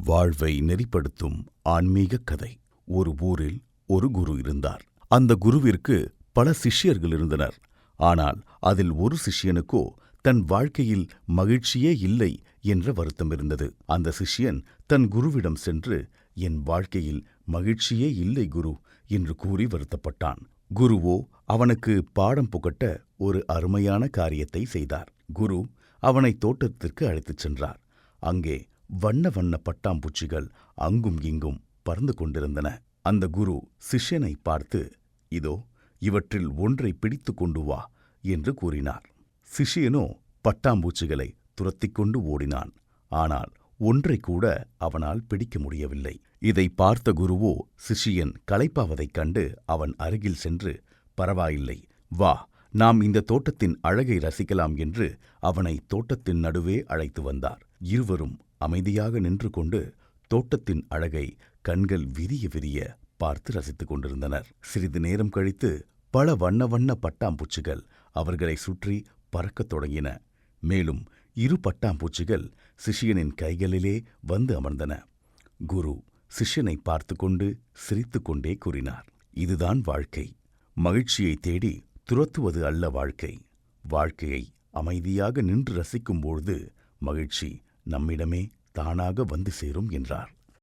வாழ்வை நெறிப்படுத்தும் ஆன்மீக கதை. ஒரு ஊரில் ஒரு குரு இருந்தார். அந்த குருவிற்கு பல சிஷ்யர்கள் இருந்தனர். ஆனால் அதில் ஒரு சிஷ்யனுக்கோ தன் வாழ்க்கையில் மகிழ்ச்சியே இல்லை என்ற வருத்தம் இருந்தது. அந்த சிஷ்யன் தன் குருவிடம் சென்று, என் வாழ்க்கையில் மகிழ்ச்சியே இல்லை குரு என்று கூறி வருத்தப்பட்டான். குருவோ அவனுக்கு பாடம் புகட்ட ஒரு அருமையான காரியத்தை செய்தார். குரு அவனை தோட்டத்திற்கு அழைத்துச் சென்றார். அங்கே வண்ண வண்ண பட்டாம்பூச்சிகள் அங்கும் இங்கும் பறந்து கொண்டிருந்தன. அந்த குரு சிஷ்யனை பார்த்து, இதோ இவற்றில் ஒன்றை பிடித்து கொண்டு வா என்று கூறினார். சிஷ்யனோ பட்டாம்பூச்சிகளை துரத்திக் கொண்டு ஓடினான். ஆனால் ஒன்றை கூட அவனால் பிடிக்க முடியவில்லை. இதை பார்த்த குருவோ சிஷ்யன் களைப்பாவதைக் கண்டு அவன் அருகில் சென்று, பரவாயில்லை, வா, நாம் இந்த தோட்டத்தின் அழகை ரசிக்கலாம் என்று அவனை தோட்டத்தின் நடுவே அழைத்து வந்தார். இருவரும் அமைதியாக நின்று கொண்டு தோட்டத்தின் அழகை கண்கள் விரிய விரிய பார்த்து ரசித்துக் கொண்டிருந்தனர். சிறிது நேரம் கழித்து பல வண்ண வண்ண பட்டாம்பூச்சிகள் அவர்களை சுற்றி பறக்கத் தொடங்கின. மேலும் 2 பட்டாம்பூச்சிகள் சிஷ்யனின் கைகளிலே வந்து அமர்ந்தன. குரு சிஷ்யனை பார்த்து கொண்டு சிரித்து கொண்டே கூறினார், இதுதான் வாழ்க்கை. மகிழ்ச்சியை தேடி துரத்துவது அல்ல வாழ்க்கை. வாழ்க்கையை அமைதியாக நின்று ரசிக்கும்பொழுது மகிழ்ச்சி நம்மிடமே தானாக வந்து சேரும் என்றார்.